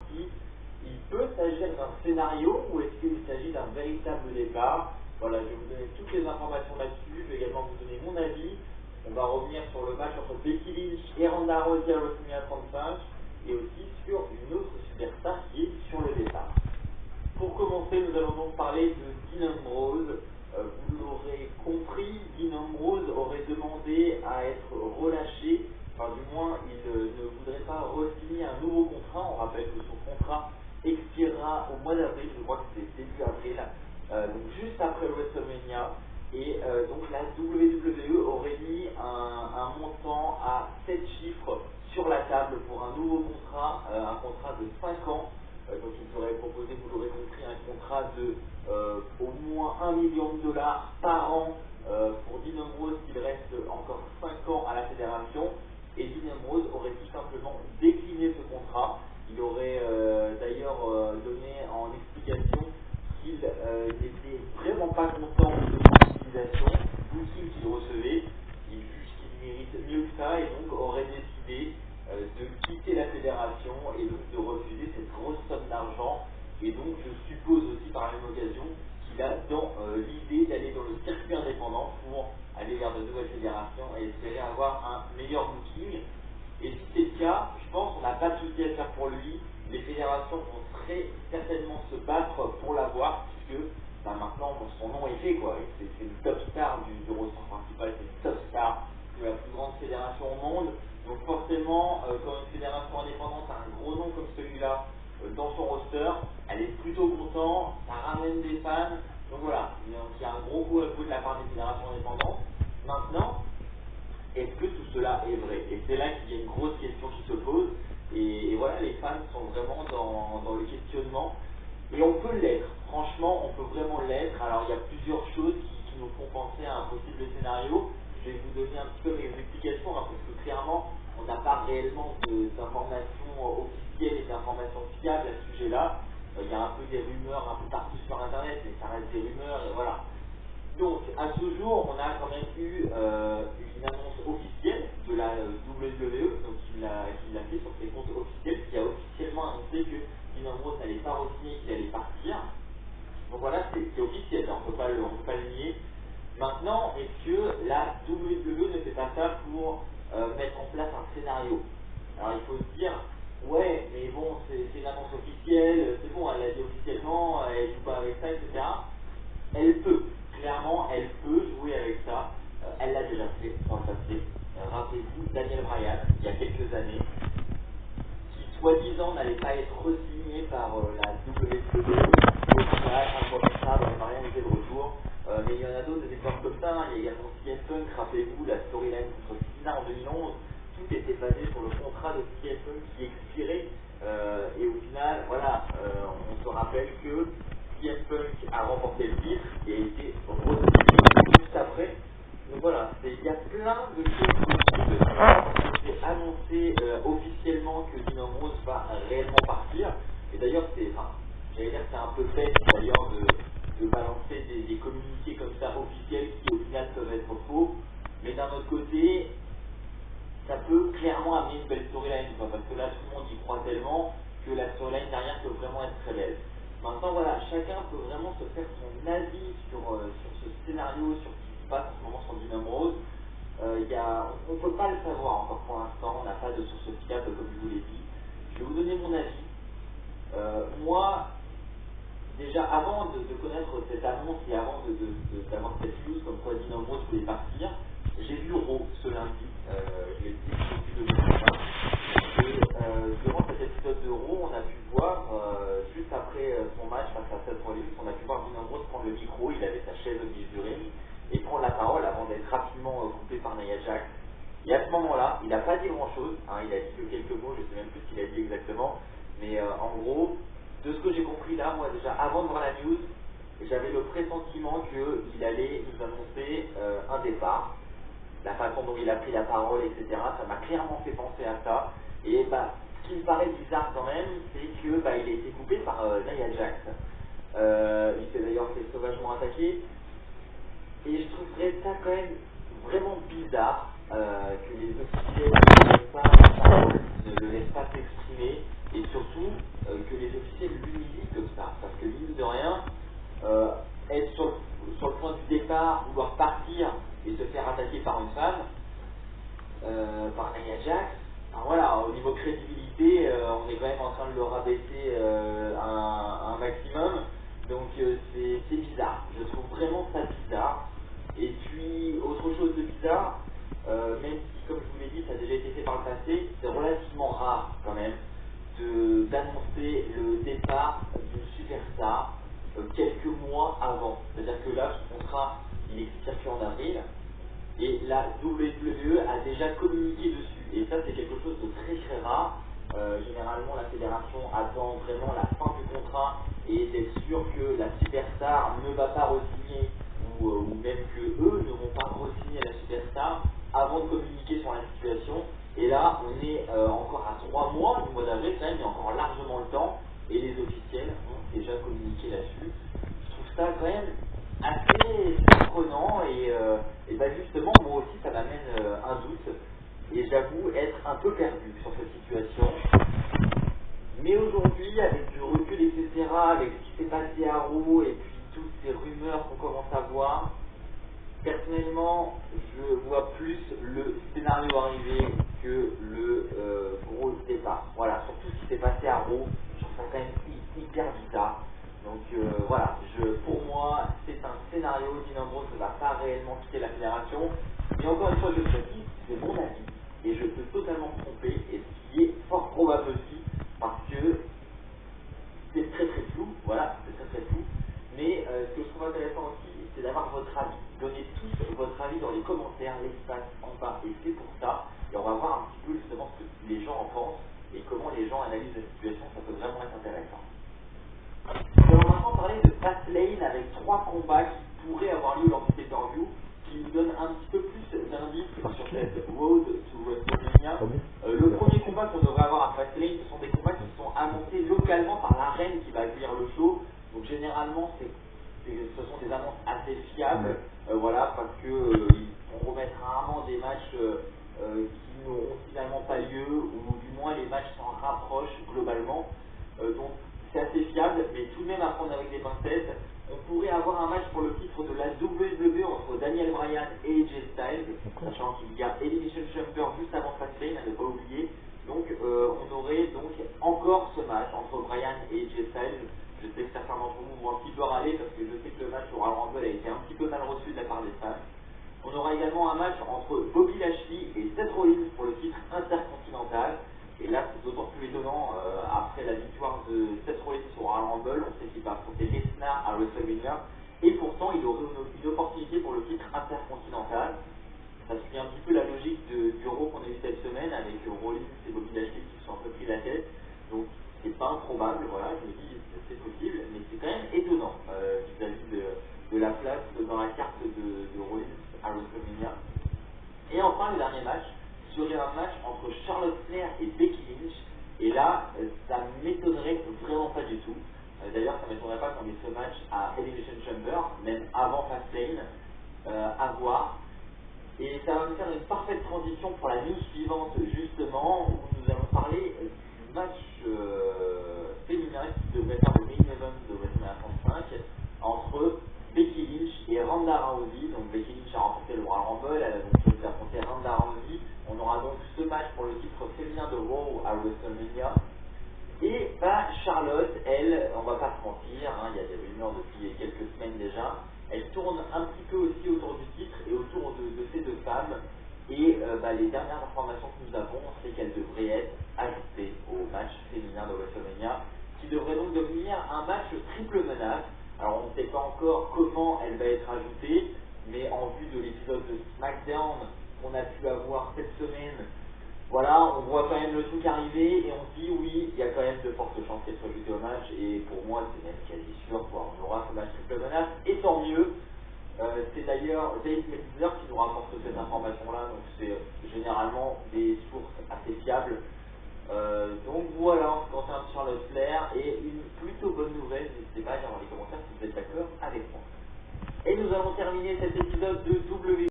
si il peut s'agir d'un scénario ou est-ce qu'il s'agit d'un véritable départ. Voilà, je vais vous donner toutes les informations là-dessus, je vais également vous donner mon avis. On va revenir sur le match entre Becky Lynch et Ronda Rousey à WrestleMania 35 et aussi sur une autre superstar qui est sur le départ. Pour commencer, nous allons donc parler de Dean Ambrose. Vous l'aurez compris, Dean Ambrose aurait demandé à être relâché, enfin du moins il ne voudrait pas re-signer un nouveau contrat. On rappelle que son contrat expirera au mois d'avril, je crois que c'est début avril, donc juste après le WrestleMania. Et donc la WWE aurait mis un montant à 7 chiffres sur la table pour un nouveau contrat, un contrat de 5 ans. Donc il nous aurait proposé, vous l'aurez compris, un contrat de au moins $1 million par an pour Dean Ambrose s'il reste encore 5 ans à la fédération. Et Dean Ambrose aurait tout simplement décliné ce contrat. Il aurait d'ailleurs donné en explication qu'il n'était vraiment pas content de l'utilisation, du booking qu'il recevait. Il juge qu'il mérite mieux que ça et donc aurait décidé de quitter la fédération et donc de refuser cette grosse somme d'argent. Et donc je suppose aussi par la même occasion qu'il a dans l'idée d'aller dans le circuit indépendant pour aller vers de nouvelles fédérations et espérer avoir un meilleur booking. Et si c'est le cas, je pense qu'on n'a pas de souci à faire pour lui. Les fédérations vont très certainement se battre pour l'avoir, puisque maintenant son nom est fait, quoi. C'est une top star du roster principal, c'est une top star de la plus grande fédération au monde. Donc forcément, quand une fédération indépendante a un gros nom comme celui-là dans son roster, elle est plutôt contente, ça ramène des fans. Donc voilà, donc, il y a un gros coup à jouer de la part des fédérations indépendantes. Maintenant, est-ce que tout cela est vrai? Et c'est là qu'il y a une grosse question qui se pose. Et voilà, les fans sont vraiment dans le questionnement. Et on peut l'être. Franchement, on peut vraiment l'être. Alors, il y a plusieurs choses qui nous font penser à un possible scénario. Je vais vous donner un petit peu mes explications, hein, parce que clairement, on n'a pas réellement d'informations officielles et d'informations fiables à ce sujet-là. Il y a un peu des rumeurs un peu partout sur Internet, mais ça reste des rumeurs, et voilà. Donc, à ce jour, on a quand même eu une annonce officielle de la WWE, donc il l'a fait sur ses comptes officiels, qui a officiellement annoncé que Dean Ambrose n'allait pas re-signer, qu'il allait partir. Donc voilà, c'est officiel, on ne peut pas le nier. Maintenant, est-ce que la WWE ne fait pas ça pour mettre en place un scénario? Alors il faut se dire, ouais, mais bon, c'est une annonce officielle, c'est bon, elle l'a dit officiellement, elle ne joue pas avec ça, etc. Elle peut, clairement, elle peut jouer avec ça. Elle l'a déjà fait dans le passé. Rappelez-vous, Daniel Bryan, il y a quelques années, qui soi-disant n'allait pas être re-signé par la WWE. Au final, un mois plus tard, Daniel Bryan était de retour. Mais il y en a d'autres, des exemples comme ça. Il y a également CM Punk, rappelez-vous, la storyline contre Cena en 2011. Tout était basé sur le contrat de CM Punk qui expirait. Et au final, voilà, on se rappelle que CM Punk a remporté le titre et a été re-signé juste après. Donc voilà, il y a plein de choses possibles. C'est annoncé officiellement que Dean Ambrose va réellement partir. Et d'ailleurs, j'allais dire que c'est un peu bête d'ailleurs de balancer des communiqués comme ça officiels qui au final peuvent être faux. Mais d'un autre côté, ça peut clairement amener une belle storyline, parce que là tout le monde y croit tellement que la storyline derrière peut vraiment être très belle. Maintenant voilà, chacun peut vraiment se faire son avis sur ce scénario, sur ce qui se passe en ce moment sur Dean Ambrose. On ne peut pas le savoir encore pour l'instant, on n'a pas de source fiable comme je vous l'ai dit. Je vais vous donner mon avis. Moi, déjà avant de connaître cette annonce et avant d'avoir cette news comme quoi Dean Ambrose voulait partir, j'ai vu Raw ce lundi, je l'ai dit depuis 2020, et durant cet épisode de Raw, on a pu voir, juste après son match face à Seth Rollins, on a pu voir Dean Ambrose prendre le micro, il avait sa chaise au milieu du ring, et prendre la parole avant d'être rapidement coupé par Nia Jax. Et à ce moment-là, il n'a pas dit grand-chose, hein, il a dit que quelques mots, je ne sais même plus ce qu'il a dit exactement, mais en gros, de ce que j'ai compris là, moi déjà avant de voir la news, j'avais le pressentiment qu'il allait nous annoncer un départ. La façon dont il a pris la parole, etc., ça m'a clairement fait penser à ça. Et ce qui me paraît bizarre quand même, c'est que il a été coupé par Nia Jax. Il s'est d'ailleurs fait sauvagement attaquer. Et je trouverais ça quand même vraiment bizarre que les officiels ne fassent pas la parole ne le laisse pas s'exprimer, et surtout que les officiels l'humilient comme ça, parce que mine de rien, être sur le point du départ, vouloir partir et se faire attaquer par une femme, par Nia Jax, enfin, voilà, au niveau crédibilité, on est quand même en train de le rabaisser un maximum, donc c'est bizarre, je trouve vraiment ça bizarre. Et puis, autre chose de bizarre, même si, comme je vous l'ai dit, ça a déjà été fait par le passé, c'est relativement rare quand même d'annoncer le départ d'une superstar quelques mois avant. C'est-à-dire que là, ce contrat, il expire en avril, et la WWE a déjà communiqué dessus. Et ça, c'est quelque chose de très très rare. Généralement, la fédération attend vraiment la fin du contrat et d'être sûr que la superstar ne va pas re-signer ou même que eux ne vont pas re-signer la superstar avant de communiquer sur la situation. Et là, on est encore à 3 mois du mois d'avril, quand même, il y a encore largement le temps et les officiels ont déjà communiqué là-dessus. Je trouve ça quand même assez surprenant et bah justement moi aussi ça m'amène un doute et j'avoue être un peu perdu sur cette situation. Mais aujourd'hui, avec du recul, etc., avec ce qui s'est passé à Raw et puis toutes ces rumeurs qu'on commence à voir, personnellement je vois plus le scénario arriver que le gros départ. Voilà, surtout ce qui s'est passé à Raw, je trouve ça quand même hyper bizarre. Donc voilà, pour moi, c'est un scénario. Dean Ambrose ne va pas réellement quitter la fédération. Mais encore une fois, je le précise, c'est mon avis. Et je peux totalement me tromper, et ce qui est fort probable aussi, parce que c'est très très flou, voilà, c'est très très flou. Mais ce que je trouve intéressant aussi, c'est d'avoir votre avis. Donnez tous votre avis dans les commentaires, l'espace en bas, et c'est pour ça. Et on va voir un petit peu justement ce que les gens en pensent, et comment les gens analysent la situation, ça peut vraiment être intéressant. Nous allons maintenant parler de Fastlane avec 3 combats qui pourraient avoir lieu lors du pay-per-view, qui nous donnent un petit peu plus d'indices sur cette Road to WrestleMania. Le premier combat qu'on devrait avoir à Fastlane, ce sont des combats qui sont annoncés localement par l'arène qui va accueillir le show. Donc généralement, ce sont des annonces assez fiables, voilà, parce que ils promettent rarement des matchs qui n'auront finalement pas lieu, ou du moins les matchs s'en rapprochent globalement. Donc c'est assez fiable, mais tout de même à prendre avec des pincettes. On pourrait avoir un match pour le titre de la WWE entre Daniel Bryan et AJ Styles, sachant qu'il y a Elimination Chamber juste avant Fastlane, à ne pas oublier. Donc on aurait donc encore ce match entre Bryan et AJ Styles. Je sais que certains d'entre vous vont un petit peu râler parce que je sais que le match au Royal Rumble a été un petit peu mal reçu de la part des fans. On aura également un match entre Bobby Lashley et Seth Rollins pour le titre intercontinental. Et là, c'est d'autant plus étonnant, après la victoire de Seth Rollins sur Royal Rumble, on sait qu'il va affronter Lesnar à WrestleMania, et pourtant il aurait une opportunité pour le titre intercontinental. Ça suit un petit peu la logique du Raw qu'on a eu cette semaine, avec Rollins et Bobby Lashley qui se sont un peu pris la tête, donc c'est pas improbable, voilà, je me dis c'est possible, mais c'est quand même étonnant vis-à-vis de la place dans la carte de Rollins à WrestleMania. Et enfin, le dernier match serait un match entre Charlotte Flair et Becky Lynch. Et là, ça m'étonnerait vraiment pas du tout. D'ailleurs, ça m'étonnerait pas qu'on ait ce match à Elimination Chamber, même avant Fastlane, à voir. Et ça va me faire une parfaite transition pour la news suivante, justement, où nous allons parler du match féminin qui devrait faire le main event de WrestleMania 35 entre Becky Lynch et Ronda Rousey. Donc Becky Lynch a remporté le Royal Rumble, elle a donc choisi d'affronter Ronda Rousey. On aura donc ce match pour le titre féminin de Raw à WrestleMania. Et bah, Charlotte, elle, on va pas se mentir, hein, il y a des rumeurs depuis quelques semaines déjà, elle tourne un petit peu aussi autour du titre et autour de ces deux femmes. Et les dernières informations que nous avons, c'est qu'elle devrait être ajoutée au match féminin de WrestleMania, qui devrait donc devenir un match triple menace. Alors on ne sait pas encore comment elle va être ajoutée, mais en vue de l'épisode de SmackDown qu'on a pu avoir cette semaine, voilà, on voit quand même le truc arriver et on se dit oui, il y a quand même de fortes chances qu'elle soit ajoutée au match, et pour moi c'est même quasi sûr, quoi. On aura ce match triple menace, et tant mieux. C'est d'ailleurs Dave Meltzer qui nous rapporte cette information-là, donc c'est généralement des sources assez fiables. Donc voilà, en ce qui concerne Charlotte Flair, et une plutôt bonne nouvelle, n'hésitez pas à dire dans les commentaires si vous êtes d'accord avec moi. Et nous allons terminer cet épisode de W.